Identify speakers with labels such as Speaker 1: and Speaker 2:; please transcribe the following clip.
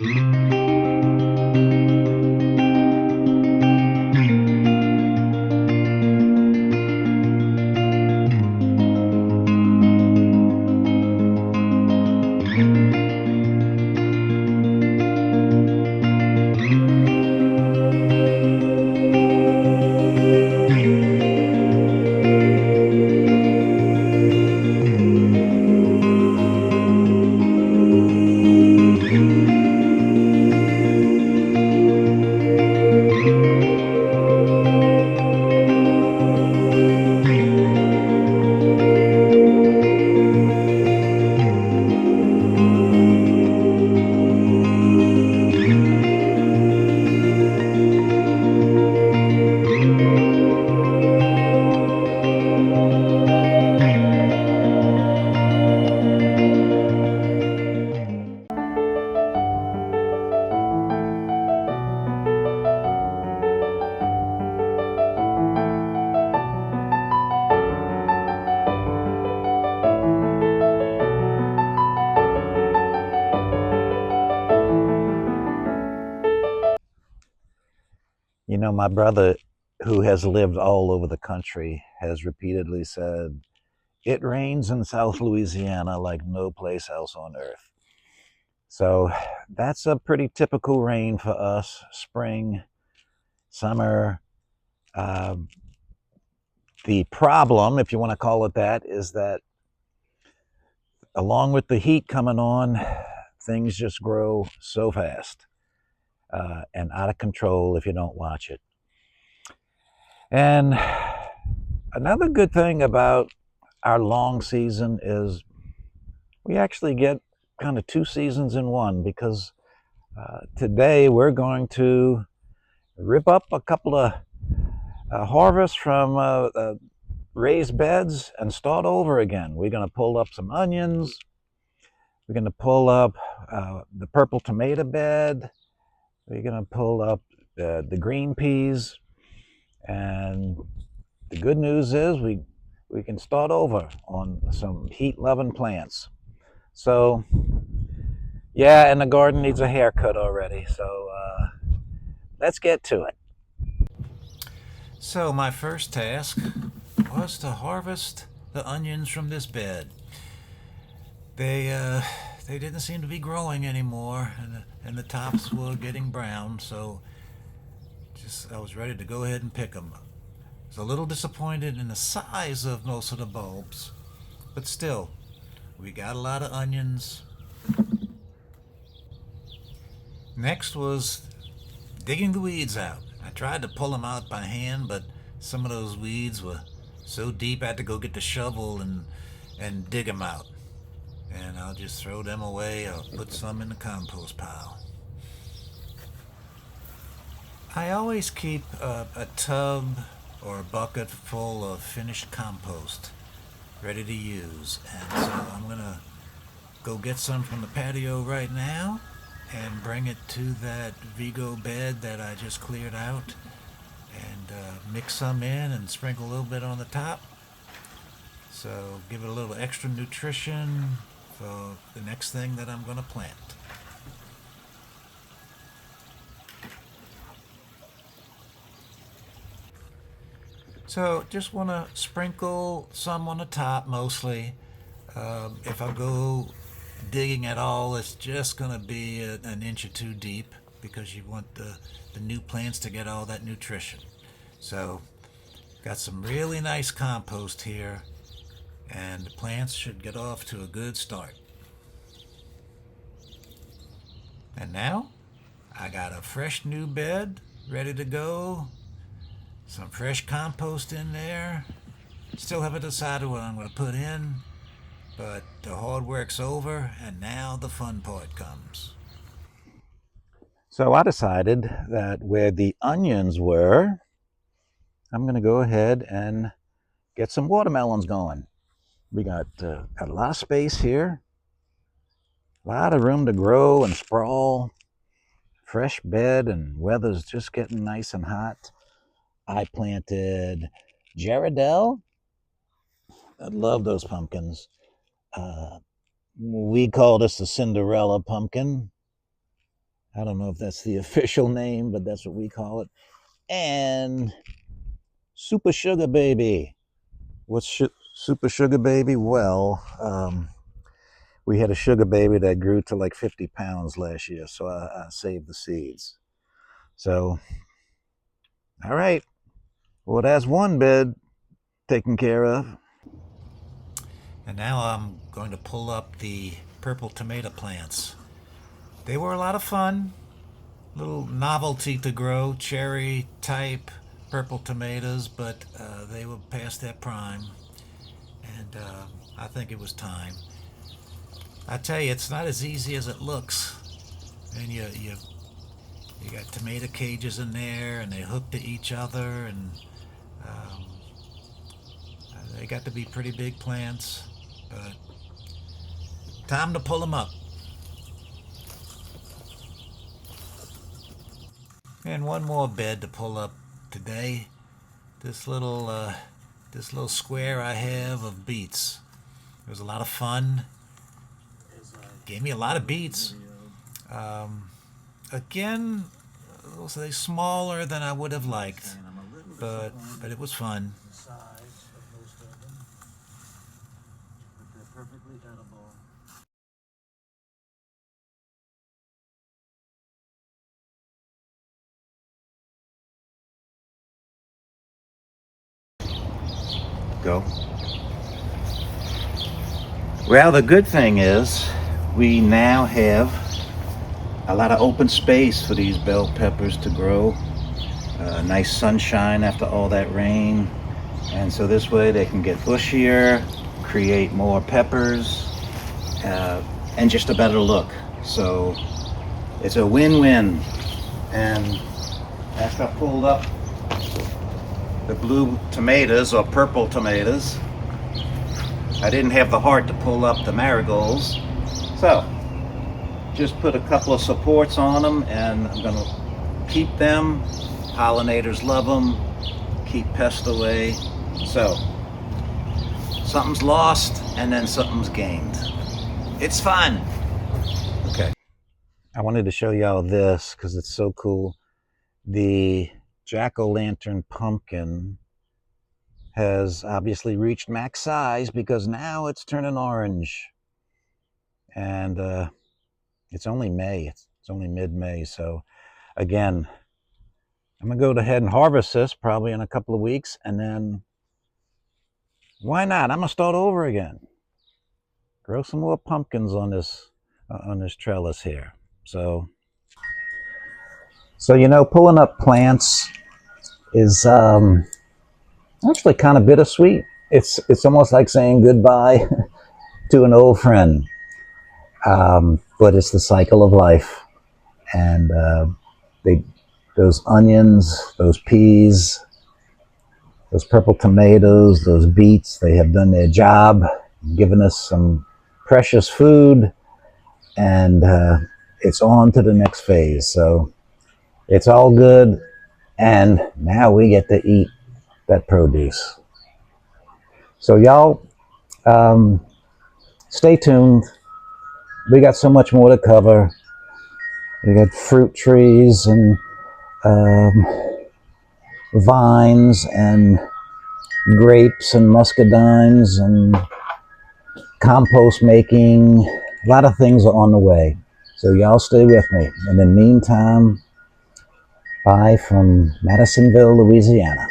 Speaker 1: You know, my brother, who has lived all over the country, has repeatedly said, it rains in South Louisiana like no place else on earth. So that's a pretty typical rain for us. Spring, summer. Uh, the problem, if you want to call it that, is that along with the heat coming on, things just grow so fast and out of control if you don't watch it. And another good thing about our long season is we actually get kind of two seasons in one, because today we're going to rip up a couple of harvests from raised beds and start over again. We're going to pull up some onions. We're going to pull up the purple tomato bed. We're going to pull up the green peas. And the good news is we can start over on some heat-loving plants. So, yeah, and the garden needs a haircut already. So let's get to it. So my first task was to harvest the onions from this bed. They didn't seem to be growing anymore, and the tops were getting brown. So I was ready to go ahead and pick them. I was a little disappointed in the size of most of the bulbs, but still, we got a lot of onions. Next was digging the weeds out. I tried to pull them out by hand, but some of those weeds were so deep I had to go get the shovel and dig them out. And I'll just throw them away or put some in the compost pile. I always keep a tub or a bucket full of finished compost ready to use. And so I'm going to go get some from the patio right now and bring it to that Vigo bed that I just cleared out, and mix some in and sprinkle a little bit on the top. So give it a little extra nutrition for the next thing that I'm going to plant. So just want to sprinkle some on the top mostly. If I go digging at all, it's just going to be an inch or two deep, because you want the new plants to get all that nutrition. So got some really nice compost here, and the plants should get off to a good start. And now I got a fresh new bed ready to go, some fresh compost in there. Still haven't decided what I'm going to put in, but the hard work's over, and now the fun part comes. So I decided that where the onions were, I'm going to go ahead and get some watermelons going. We got a lot of space here, a lot of room to grow and sprawl. Fresh bed, and weather's just getting nice and hot. I planted Gerardelle. I love those pumpkins. We call this the Cinderella pumpkin. I don't know if that's the official name, but that's what we call it. And Super Sugar Baby. What's Super Sugar Baby? Well, we had a sugar baby that grew to like 50 pounds last year, so I saved the seeds. So, all right. Well, that's one bed taken care of. And now I'm going to pull up the purple tomato plants. They were a lot of fun. Little novelty to grow, cherry type purple tomatoes, but they were past their prime. And I think it was time. I tell you, it's not as easy as it looks. And you got tomato cages in there, and they hook to each other, and um, they got to be pretty big plants. But time to pull them up. And one more bed to pull up today. This little square I have of beets. It was a lot of fun. Gave me a lot of beets. Um, Again, they smaller than I would have liked, but it was fun. Go. Well, the good thing is we now have a lot of open space for these bell peppers to grow. Nice sunshine after all that rain. And so this way they can get bushier, create more peppers, and just a better look. So it's a win-win. And after I pulled up the blue tomatoes or purple tomatoes, I didn't have the heart to pull up the marigolds. So just put a couple of supports on them, and I'm going to keep them. Pollinators love them. Keep pests away. So something's lost and then something's gained. It's fun. Okay. I wanted to show y'all this because it's so cool. The jack-o'-lantern pumpkin has obviously reached max size because now it's turning orange. And it's only May. It's only mid-May. So again, I'm going to go ahead and harvest this probably in a couple of weeks. And then why not? I'm going to start over again. Grow some more pumpkins on this trellis here. So pulling up plants is actually kind of bittersweet. It's almost like saying goodbye to an old friend. But it's the cycle of life, and those onions, those peas, those purple tomatoes, those beets, they have done their job, given us some precious food, and it's on to the next phase. So it's all good, and now we get to eat that produce. So y'all, stay tuned. We got so much more to cover. We got fruit trees and vines and grapes and muscadines and compost making. A lot of things are on the way. So y'all stay with me. In the meantime, bye from Madisonville, Louisiana.